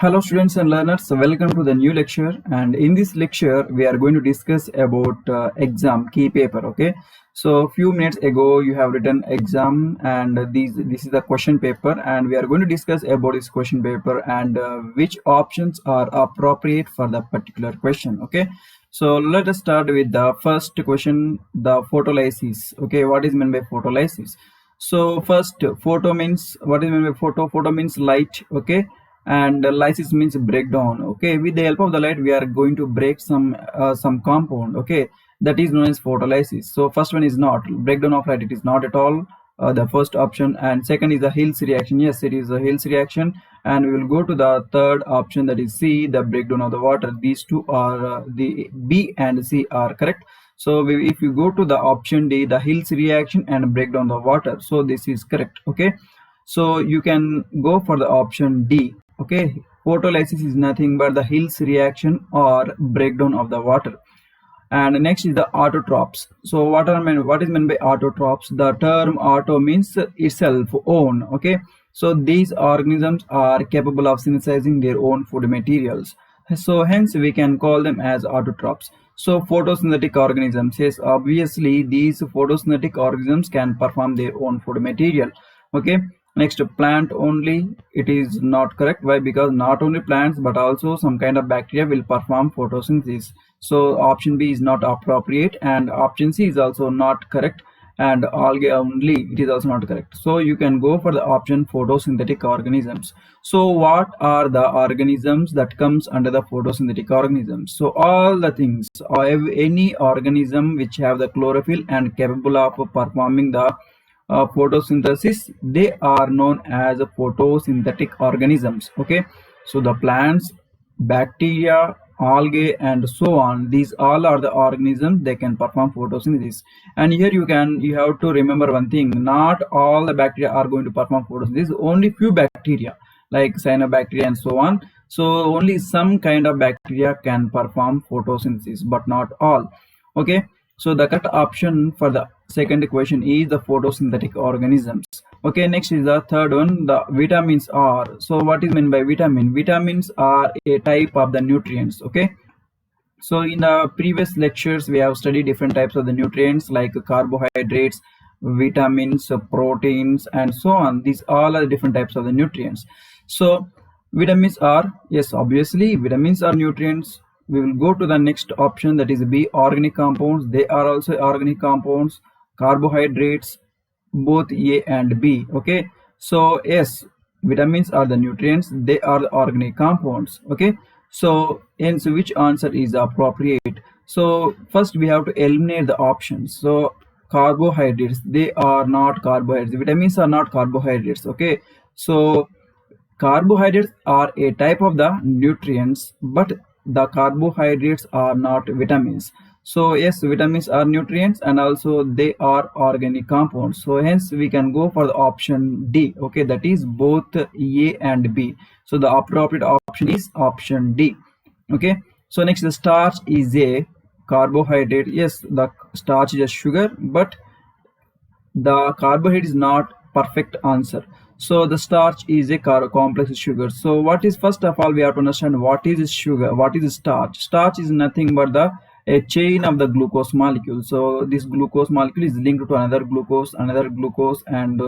Hello students and learners, welcome to the new lecture, and in this lecture we are going to discuss about exam key paper. Okay, so few minutes ago you have written exam, and this is the question paper, and we are going to discuss about this question paper and which options are appropriate for the particular question. Okay, so let us start with the first question, the photolysis. Okay, what is meant by photolysis? So first, photo means, what is meant by photo? Photo means light. Okay, and lysis means breakdown. Okay, with the help of the light we are going to break some compound. Okay, that is known as photolysis. So first one is not breakdown of light, it is not at all the first option. And second is the Hill's reaction. Yes, it is a Hill's reaction. And we will go to the third option, that is C, the breakdown of the water. These two are the B and C are correct. So if you go to the option D, the Hill's reaction and breakdown of the water, so this is correct. Okay, so you can go for the option D. Okay, photolysis is nothing but the Hill's reaction or breakdown of the water. And next is the autotrophs. So what is meant by autotrophs? The term auto means itself, own. Okay, so these organisms are capable of synthesizing their own food materials, so hence we can call them as autotrophs. So photosynthetic organisms, yes, obviously these photosynthetic organisms can perform their own food material. Okay, next, plant only, it is not correct. Why? Because not only plants but also some kind of bacteria will perform photosynthesis. So option B is not appropriate, and option C is also not correct, and algae only, it is also not correct. So you can go for the option photosynthetic organisms. So what are the organisms that comes under the photosynthetic organisms? So all the things, or any organism which have the chlorophyll and capable of performing the photosynthesis, they are known as photosynthetic organisms. Okay, so the plants, bacteria, algae and so on, these all are the organisms they can perform photosynthesis. And here you have to remember one thing, not all the bacteria are going to perform photosynthesis, only few bacteria like cyanobacteria and so on. So only some kind of bacteria can perform photosynthesis, but not all. Okay, so the correct option for the second question is the photosynthetic organisms. Okay, next is the third one, the vitamins are. So what is meant by vitamin? Vitamins are a type of the nutrients. Okay, so in the previous lectures we have studied different types of the nutrients like carbohydrates, vitamins, proteins and so on. These all are different types of the nutrients. So vitamins are, yes, obviously vitamins are nutrients. We will go to the next option, that is B, organic compounds. They are also organic compounds. Carbohydrates, both A and B. Okay, so yes, vitamins are the nutrients, they are the organic compounds. Okay, so hence which answer is appropriate? So first we have to eliminate the options. So carbohydrates, they are not carbohydrates, vitamins are not carbohydrates. Okay, so carbohydrates are a type of the nutrients, but the carbohydrates are not vitamins. So yes, vitamins are nutrients and also they are organic compounds. So hence we can go for the option D. Okay, that is both A and B. So the appropriate option is option D. Okay, so next, the starch is a carbohydrate. Yes, the starch is a sugar, but the carbohydrate is not perfect answer. So the starch is a complex sugar. So what is, first of all we have to understand what is sugar, what is starch. Starch is nothing but a chain of the glucose molecule. So this glucose molecule is linked to another glucose and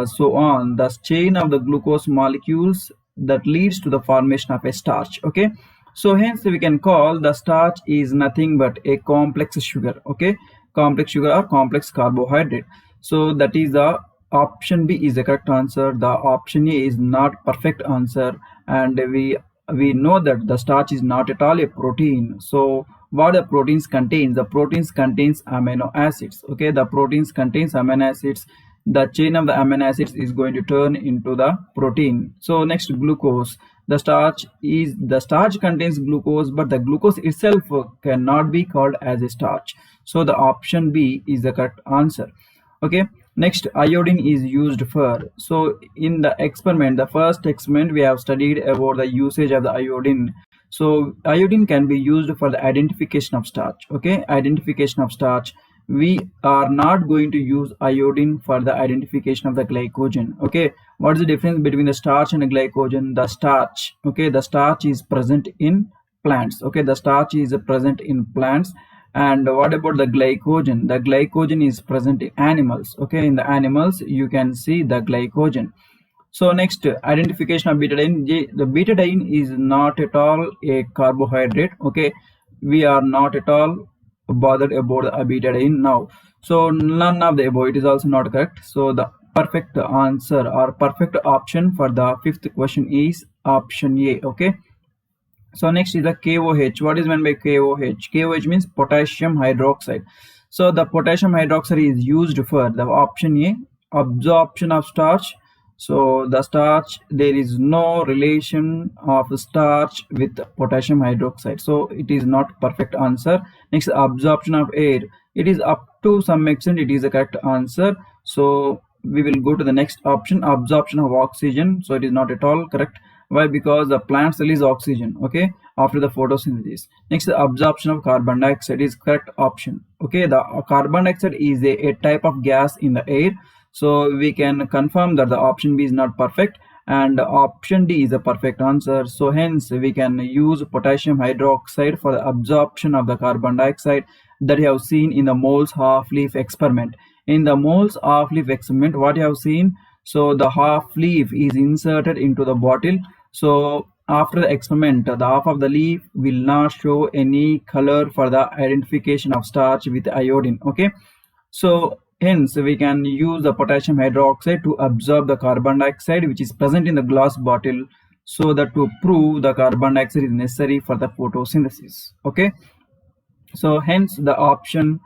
so on. The chain of the glucose molecules that leads to the formation of a starch. Okay, so hence we can call the starch is nothing but a complex sugar. Okay, complex sugar or complex carbohydrate. So that is the option B is the correct answer. The option A is not perfect answer, and we know that the starch is not at all a protein. So what the proteins contains? The proteins contains amino acids. Okay, the proteins contains amino acids. The chain of the amino acids is going to turn into the protein. So next, glucose. The starch contains glucose, but the glucose itself cannot be called as a starch. So the option B is the correct answer. Okay, next, iodine is used for. So in the experiment, the first experiment, we have studied about the usage of the iodine. So iodine can be used for the identification of starch. Okay, identification of starch. we are not going to use iodine for the identification of the glycogen. Okay, what is the difference between the starch and the glycogen? The starch, okay, the starch is present in plants. Okay, the starch is present in plants. And what about the glycogen? The glycogen is present in animals. Okay, in the animals you can see the glycogen. So next, identification of betadine. The betadine is not at all a carbohydrate. Okay, we are not at all bothered about the betadine now. So none of the above. It is also not correct. So the perfect answer or perfect option for the fifth question is option A. Okay. So next is the KOH. What is meant by KOH? KOH means potassium hydroxide. So the potassium hydroxide is used for the option A, absorption of starch. So the starch, there is no relation of starch with potassium hydroxide. So it is not perfect answer. Next, absorption of air. It is up to some extent, it is a correct answer. So we will go to the next option, absorption of oxygen. So it is not at all correct. Why? Because the plants release oxygen, okay, after the photosynthesis. Next, the absorption of carbon dioxide is correct option. Okay, the carbon dioxide is a type of gas in the air. So we can confirm that the option B is not perfect and option D is the perfect answer. So hence we can use potassium hydroxide for the absorption of the carbon dioxide that you have seen in the Moll's half-leaf experiment. In the Moll's half-leaf experiment, what you have seen, so the half leaf is inserted into the bottle. So after the experiment, the half of the leaf will not show any color for the identification of starch with iodine. Okay, so hence we can use the potassium hydroxide to absorb the carbon dioxide which is present in the glass bottle, so that to prove the carbon dioxide is necessary for the photosynthesis. Okay, so hence the option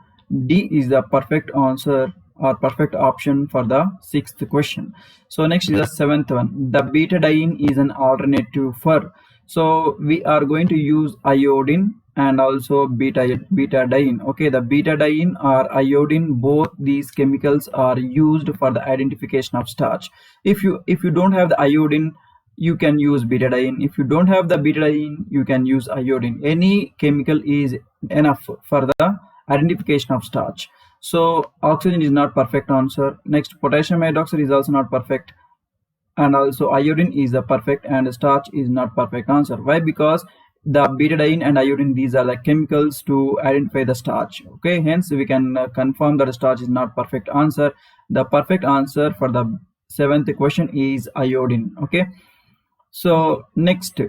D is the perfect answer or perfect option for the sixth question. So next is the seventh one. The betadine is an alternative for. So we are going to use iodine and also betadine. Okay, the betadine or iodine, both these chemicals are used for the identification of starch. If you don't have the iodine, you can use betadine. If you don't have the betadine, you can use iodine. Any chemical is enough for the identification of starch. So oxygen is not perfect answer. Next, potassium hydroxide is also not perfect, and also iodine is the perfect, and starch is not perfect answer. Why? Because the betadine and iodine, these are the chemicals to identify the starch. Okay, hence we can confirm that starch is not perfect answer. The perfect answer for the seventh question is iodine. Okay, so next,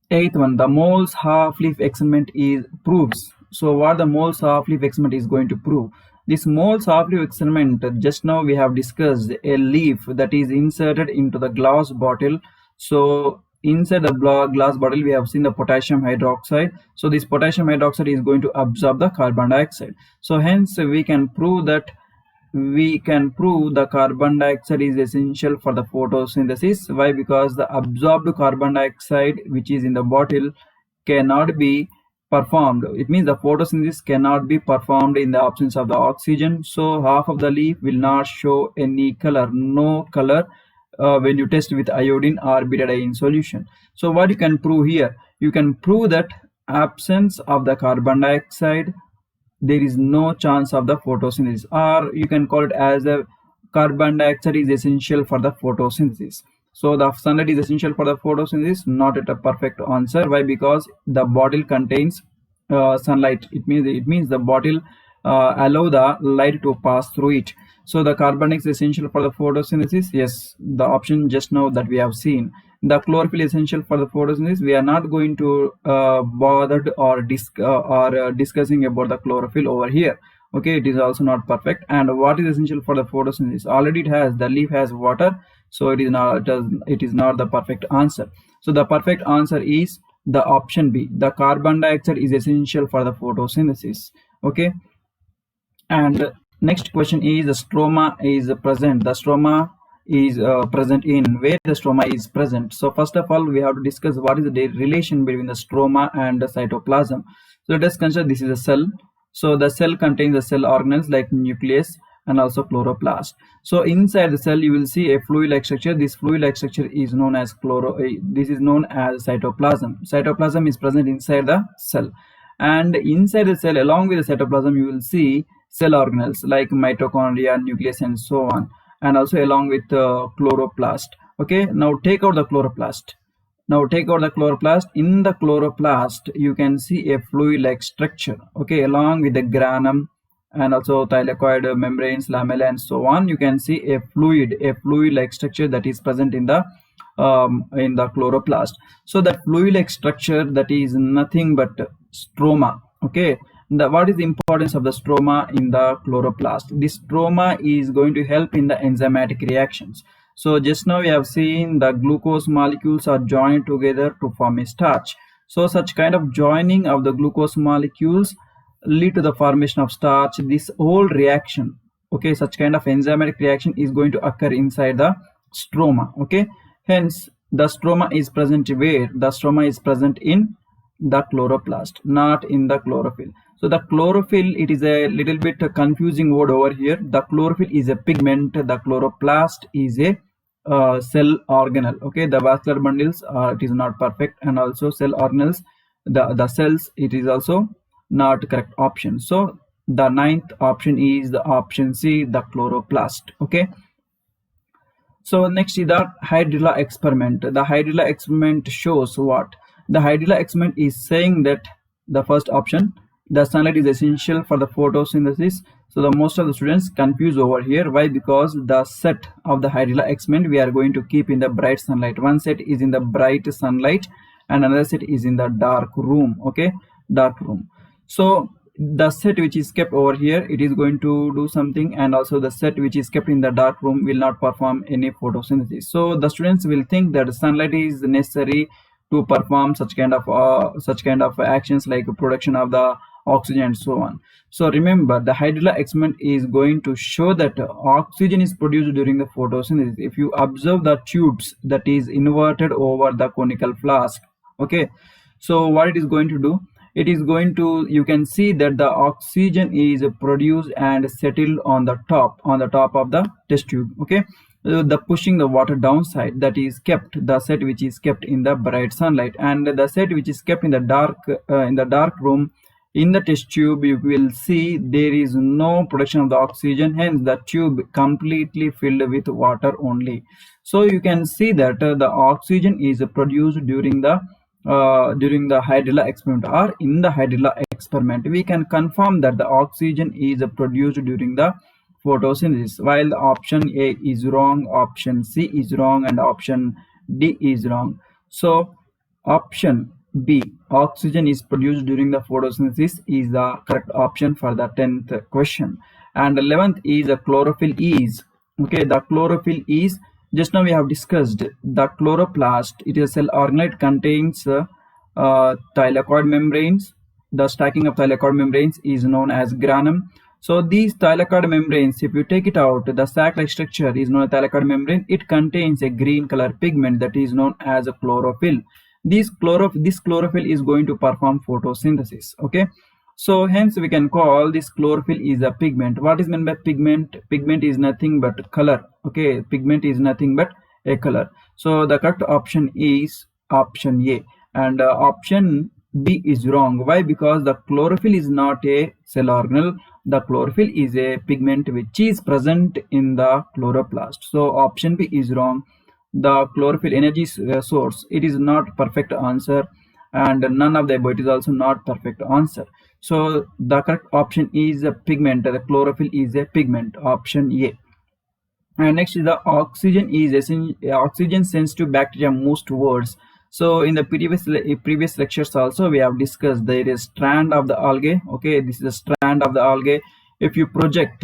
eighth one, the Moll's half-leaf experiment is proves. So what the Moll's half-leaf experiment is going to prove? This Moll's half-leaf experiment, just now we have discussed a leaf that is inserted into the glass bottle. So inside the glass bottle we have seen the potassium hydroxide. So this potassium hydroxide is going to absorb the carbon dioxide. So hence we can prove the carbon dioxide is essential for the photosynthesis. Why? Because the absorbed carbon dioxide which is in the bottle cannot be performed. It means the photosynthesis cannot be performed in the absence of the oxygen. So half of the leaf will not show any color, no color, when you test with iodine or betadine solution. So what you can prove here? You can prove that absence of the carbon dioxide, there is no chance of the photosynthesis, or you can call it as a carbon dioxide is essential for the photosynthesis. So the sunlight is essential for the photosynthesis, not at a perfect answer. Why? Because the bottle contains sunlight. It means the bottle allow the light to pass through it. So the carbon is essential for the photosynthesis. Yes, the option just now that we have seen. The chlorophyll is essential for the photosynthesis. We are not going to bothered or discussing about the chlorophyll over here. Okay, it is also not perfect. And what is essential for the photosynthesis? Already the leaf has water, so it is not the perfect answer. So the perfect answer is the option B. The carbon dioxide is essential for the photosynthesis. Okay, and next question is the stroma is present. The stroma is present in where the stroma is present. So first of all, we have to discuss what is the relation between the stroma and the cytoplasm. So let us consider this is a cell. So the cell contains the cell organelles like nucleus and also chloroplast. So inside the cell you will see a fluid-like structure. This fluid-like structure is known as this is known as cytoplasm. Cytoplasm is present inside the cell, and inside the cell along with the cytoplasm you will see cell organelles like mitochondria, nucleus, and so on, and also along with chloroplast. Okay, now take out the chloroplast. Now take out the chloroplast. In the chloroplast, you can see a fluid-like structure. Okay, along with the granum and also thylakoid membranes, lamella, and so on. You can see a fluid-like structure that is present in the chloroplast. So that fluid-like structure, that is nothing but stroma. Okay, what is the importance of the stroma in the chloroplast? This stroma is going to help in the enzymatic reactions. So just now we have seen the glucose molecules are joined together to form a starch. So such kind of joining of the glucose molecules lead to the formation of starch. This whole reaction, okay, such kind of enzymatic reaction is going to occur inside the stroma. Okay, hence the stroma is present where? The stroma is present in the chloroplast, not in the chlorophyll. So the chlorophyll, it is a little bit confusing word over here. The chlorophyll is a pigment, the chloroplast is a cell organelle. Okay, the vascular bundles it is not perfect, and also cell organelles, the cells, it is also not correct option. So the ninth option is the option C, the chloroplast. Okay, so next is the hydrilla experiment. The hydrilla experiment shows what? The hydrilla experiment is saying that the first option, the sunlight is essential for the photosynthesis. So the most of the students confuse over here. Why? Because the set of the hydrilla experiment we are going to keep in the bright sunlight. One set is in the bright sunlight and another set is in the dark room. Okay, dark room. So the set which is kept over here, it is going to do something, and also the set which is kept in the dark room will not perform any photosynthesis. So the students will think that sunlight is necessary to perform such kind of actions like production of the oxygen and so on. So remember, the hydrilla experiment is going to show that oxygen is produced during the photosynthesis. If you observe the tubes that is inverted over the conical flask, okay, so what it is going to do, it is going to, you can see that the oxygen is produced and settled on the top of the test tube. Okay, the pushing the water downside, that is kept, the set which is kept in the bright sunlight, and the set which is kept in the dark room. In the test tube, you will see there is no production of the oxygen, hence the tube completely filled with water only. So you can see that the oxygen is produced during the hydrilla experiment, or in the hydrilla experiment. We can confirm that the oxygen is produced during the photosynthesis, while the option A is wrong, option C is wrong, and option D is wrong. So option B, oxygen is produced during the photosynthesis, is the correct option for the 10th question. And 11th is the chlorophyll is. Okay, the chlorophyll is, just now we have discussed the chloroplast. It is a cell organelle. It contains thylakoid membranes. The stacking of thylakoid membranes is known as granum. So these thylakoid membranes, if you take it out, the sac-like structure is known as thylakoid membrane. It contains a green color pigment that is known as a chlorophyll. This chlorophyll is going to perform photosynthesis. Okay, so hence we can call this chlorophyll is a pigment. What is meant by pigment? Pigment is nothing but color. Okay, pigment is nothing but a color. So the correct option is option A, and option B is wrong. Why? Because the chlorophyll is not a cell organelle. The chlorophyll is a pigment which is present in the chloroplast. So option B is wrong. The chlorophyll energy source, it is not perfect answer, and none of the above, it is also not perfect answer. So the correct option is a pigment. The chlorophyll is a pigment, option A. And next is the oxygen sensitive bacteria moves towards. So in the previous lectures also we have discussed there is strand of the algae. Okay, this is a strand of the algae. If you project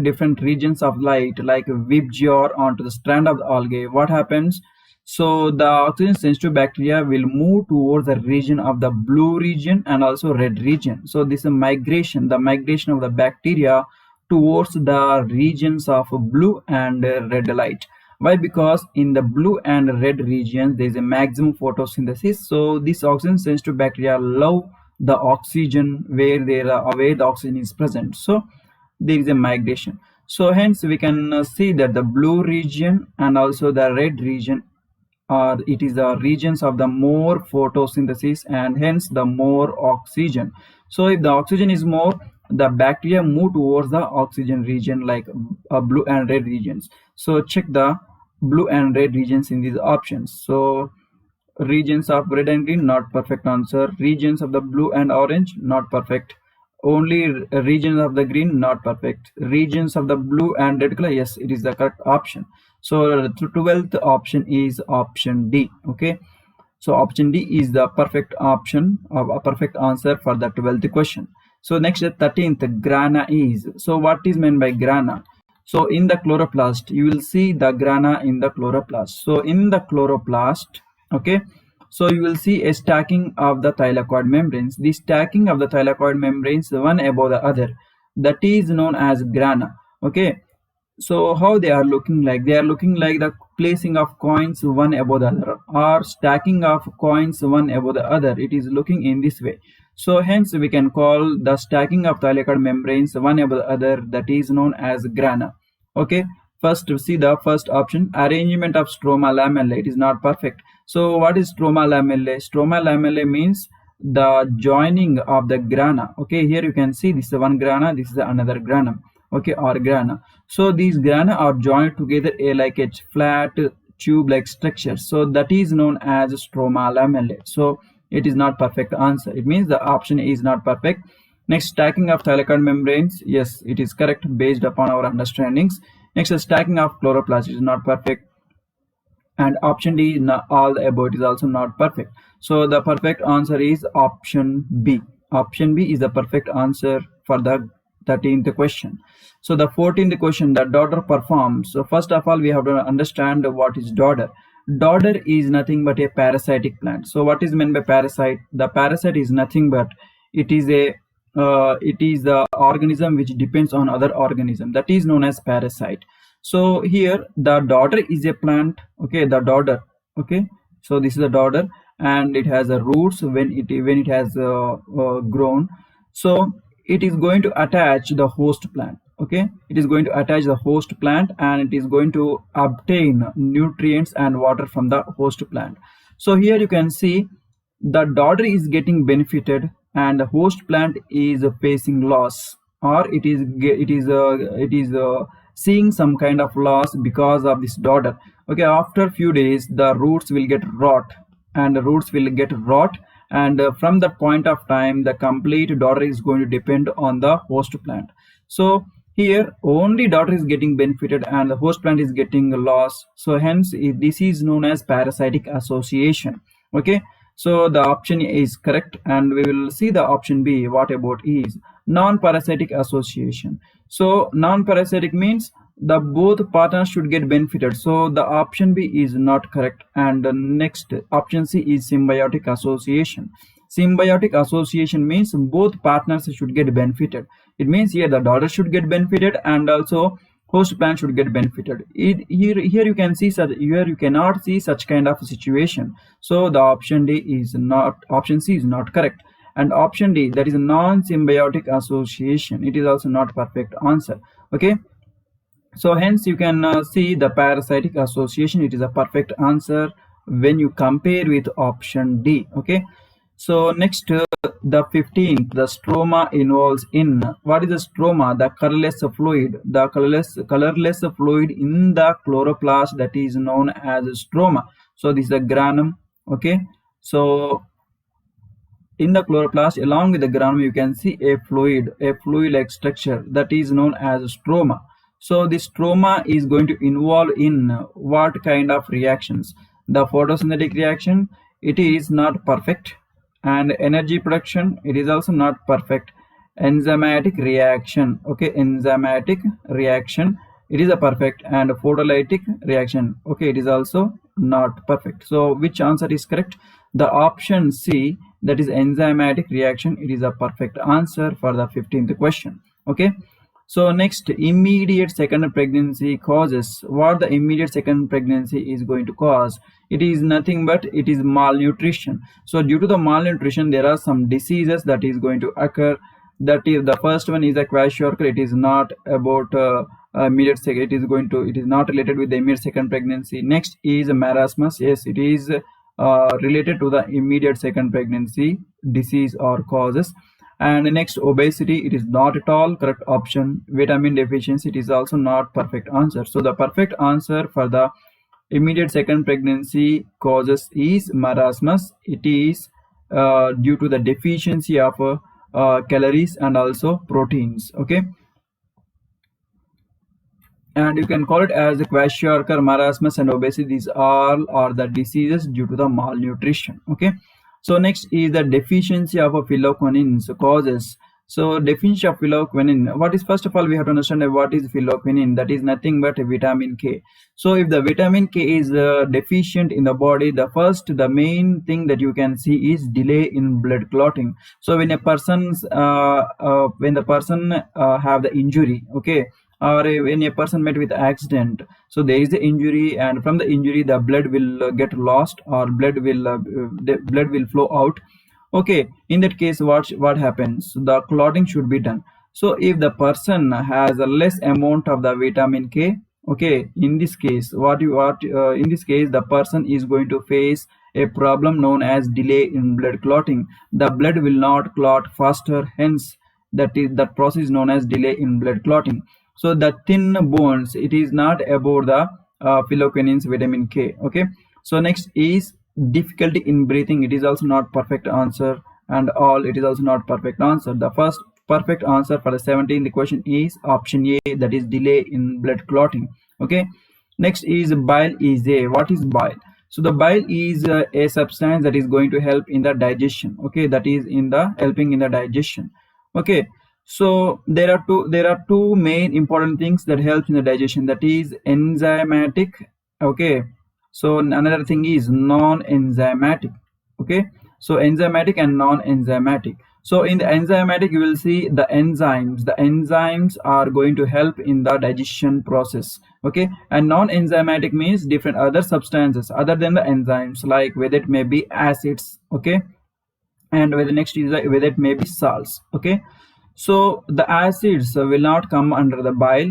different regions of light like VIBGYOR onto the strand of the algae, what happens? So the oxygen sensitive bacteria will move towards the region of the blue region and also red region. So this is a migration, the migration of the bacteria towards the regions of blue and red light. Why? Because in the blue and red regions there is a maximum photosynthesis. So these oxygen sensitive bacteria love the oxygen where the oxygen is present. So there is a migration. So hence we can see that the blue region and also the red region it is the regions of the more photosynthesis and hence the more oxygen. So if the oxygen is more, the bacteria move towards the oxygen region, like blue and red regions. So check the blue and red regions in these options. So regions of red and green, not perfect answer. Regions of the blue and orange, not perfect. Only regions of the green, not perfect. Regions of the blue and red color, yes, it is the correct option. So the 12th option is option D. Okay, so option D is the perfect option, of a perfect answer for the 12th question. So next, 13th, grana is. So what is meant by grana? So in the chloroplast, you will see the grana in the chloroplast. So in the chloroplast, okay, so you will see a stacking of the thylakoid membranes. The stacking of the thylakoid membranes one above the other, that is known as grana. Okay, so how they are looking like? They are looking like the placing of coins one above the other, or stacking of coins one above the other. It is looking in this way. So hence we can call the stacking of thylakoid membranes one above the other, that is known as grana. Okay, first see the first option, arrangement of stroma lamellae. It is not perfect. So what is stroma lamellae? Stroma lamellae means the joining of the grana. Okay, here you can see this is one grana, this is another grana. Okay, or grana. So these grana are joined together like a flat tube-like structure. So that is known as stroma lamellae. So it is not perfect answer. It means the option is not perfect. Next, stacking of thylakoid membranes. Yes, it is correct based upon our understandings. Next, stacking of chloroplast is not perfect. And option D, all the above, is also not perfect. So the perfect answer is option B. Option B is the perfect answer for the 13th question. So the 14th question, the dodder performs. So first of all, we have to understand what is dodder. Dodder is nothing but a parasitic plant. So what is meant by parasite? The parasite is nothing but it is the organism which depends on other organism, that is known as parasite. So here the dodder is a plant. Okay, the dodder. Okay, so this is the dodder, and it has a roots when it has grown. So it is going to attach the host plant. Okay, it is going to attach the host plant, and it is going to obtain nutrients and water from the host plant. So here you can see the dodder is getting benefited and the host plant is facing loss, or it is seeing some kind of loss because of this dodder. Okay, after few days the roots will get rot, and from that point of time the complete dodder is going to depend on the host plant. So here only dodder is getting benefited and the host plant is getting loss. So hence this is known as parasitic association. Okay, so the option is correct, and we will see the option B. What about is non-parasitic association? So non-parasitic means the both partners should get benefited. So the option B is not correct, and the next option C is symbiotic association. Symbiotic association means both partners should get benefited. It means here the daughter should get benefited and also host plant should get benefited. Here you can see here you cannot see such kind of situation. So the option D is not, option C is not correct, and option D, that is a non-symbiotic association, it is also not perfect answer. Okay, so hence you can see the parasitic association, it is a perfect answer when you compare with option D. Okay, so next the 15th, the stroma involves in. What is the stroma? The colorless fluid, the colorless fluid in the chloroplast, that is known as stroma. So this is the granum. Okay, so in the chloroplast along with the granum you can see a fluid like structure, that is known as stroma. So this stroma is going to involve in what kind of reactions? The photosynthetic reaction, it is not perfect, and energy production, it is also not perfect. Enzymatic reaction, okay, enzymatic reaction, it is a perfect, and photolytic reaction, okay, it is also not perfect. So which answer is correct? The option C, that is enzymatic reaction, it is a perfect answer for the 15th question. Okay, so next, immediate second pregnancy causes. What the immediate second pregnancy is going to cause? It is nothing but it is malnutrition. So due to the malnutrition there are some diseases that is going to occur. That is, the first one is a kwashiorkor. It is not about immediate second, it is not related with the immediate second pregnancy. Next is marasmus. Yes, it is related to the immediate second pregnancy disease or causes. And next, obesity, it is not at all correct option. Vitamin deficiency, it is also not perfect answer. So the perfect answer for the immediate second pregnancy causes is marasmus. It is due to the deficiency of calories and also proteins. Okay, and you can call it as the kwashiorkor, marasmus, and obesity. These all are the diseases due to the malnutrition. Okay, so next is the deficiency of a phylloquinine causes. So deficiency of phylloquinine, what is, first of all we have to understand what is phylloquinine. That is nothing but vitamin K. So if the vitamin K is deficient in the body, the main thing that you can see is delay in blood clotting. So when a person's when the person have the injury, okay, or when a person met with accident, so there is the injury, and from the injury the blood will get lost, or blood will flow out. Okay, in that case what happens, the clotting should be done. So if the person has a less amount of the vitamin K, okay, in this case in this case the person is going to face a problem known as delay in blood clotting. The blood will not clot faster, hence that process is known as delay in blood clotting. So the thin bones, it is not about the phylloquinines vitamin K. Okay, so next is difficulty in breathing. It is also not perfect answer, and all, it is also not perfect answer. The first perfect answer for the 17th question is option A, that is delay in blood clotting. Okay, next is bile is a, what is bile? So the bile is a substance that is going to help in the digestion. Okay, that is in the helping in the digestion. Okay, so there are two main important things that helps in the digestion, that is enzymatic. Okay, so another thing is non-enzymatic. Okay, so enzymatic and non-enzymatic. So in the enzymatic, you will see the enzymes are going to help in the digestion process. Okay, and non-enzymatic means different other substances other than the enzymes, like whether it may be acids, okay, and whether next is whether it may be salts. Okay, so the acids will not come under the bile,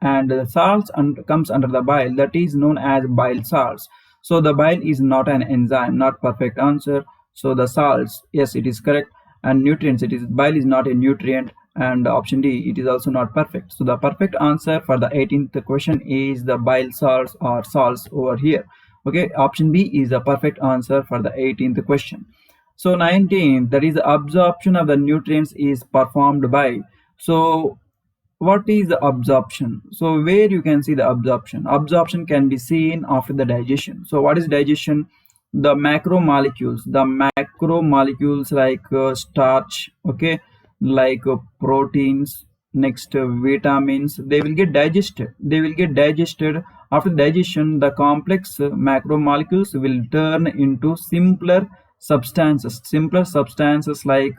and the salts comes under the bile, that is known as bile salts. So the bile is not an enzyme, not perfect answer. So the salts, yes, it is correct. And nutrients, it is, bile is not a nutrient, and option D, it is also not perfect. So the perfect answer for the 18th question is the bile salts or salts over here. Okay, option B is the perfect answer for the 18th question. So 19th, that is absorption of the nutrients is performed by. So what is the absorption? So where you can see the absorption can be seen after the digestion. So what is digestion? The macromolecules like starch, okay, like proteins, next vitamins, they will get digested. After digestion, the complex macromolecules will turn into simpler substances like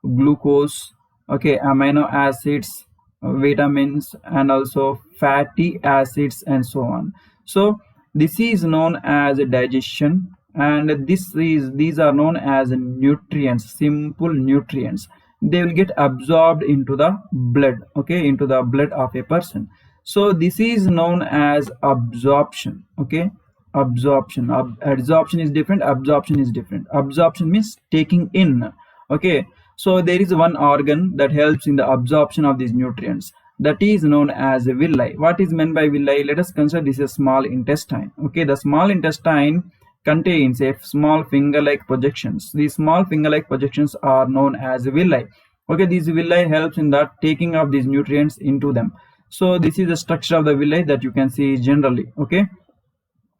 glucose, okay, amino acids, vitamins, and also fatty acids, and so on. So this is known as digestion, and these are known as nutrients, simple nutrients. They will get absorbed into the blood, okay, into the blood of a person. So this is known as absorption. Okay, absorption. Adsorption is different, absorption is different. Absorption means taking in. Okay, so there is one organ that helps in the absorption of these nutrients, that is known as villi. What is meant by villi? Let us consider this is small intestine. Okay, the small intestine contains a small finger-like projections. These small finger-like projections are known as villi. Okay, these villi helps in the taking of these nutrients into them. So this is the structure of the villi that you can see generally. Okay,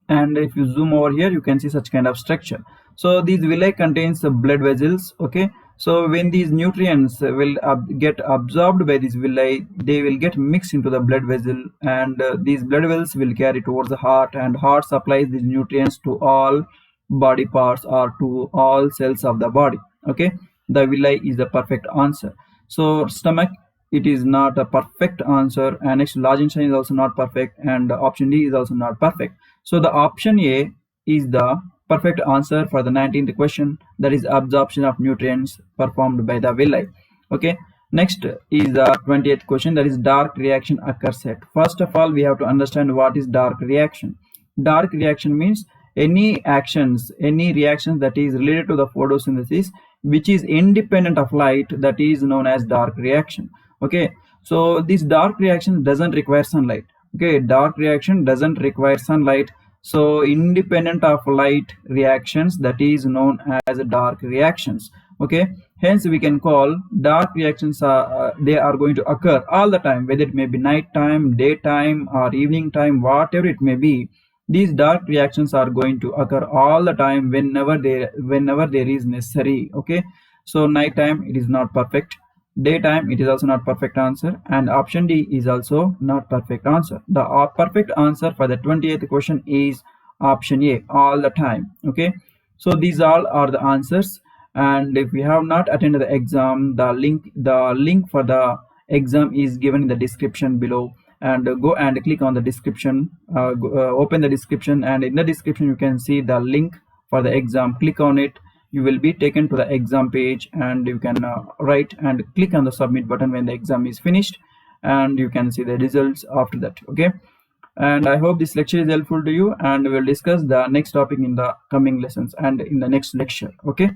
and if you zoom over here, you can see such kind of structure. So these villi contains blood vessels. Okay, so when these nutrients will get absorbed by these villi, they will get mixed into the blood vessel, and these blood vessels will carry towards the heart, and heart supplies these nutrients to all body parts or to all cells of the body. Okay, the villi is the perfect answer. So stomach, it is not a perfect answer, and next large intestine is also not perfect, and option D is also not perfect. So the option A is the perfect answer for the 19th question, that is absorption of nutrients performed by the villi. Okay, next is the 20th question, that is dark reaction occurs at. First of all, we have to understand what is dark reaction. Dark reaction means any reactions that is related to the photosynthesis which is independent of light, that is known as dark reaction. Okay, so this dark reaction doesn't require sunlight. Okay, dark reaction doesn't require sunlight, so independent of light reactions, that is known as dark reactions. Okay, hence we can call dark reactions are they are going to occur all the time, whether it may be night time, daytime, or evening time, whatever it may be. These dark reactions are going to occur all the time whenever there is necessary. Okay, so night time it is not perfect, daytime it is also not perfect answer, and option D is also not perfect answer. The perfect answer for the 28th question is option A, all the time. Okay, so these all are the answers. And if you have not attended the exam, the link for the exam is given in the description below, and go and click on the description, open the description, and in the description you can see the link for the exam. Click on it, you will be taken to the exam page, and you can write and click on the submit button when the exam is finished, and you can see the results after that. Okay, and I hope this lecture is helpful to you, and we will discuss the next topic in the coming lessons and in the next lecture. Okay.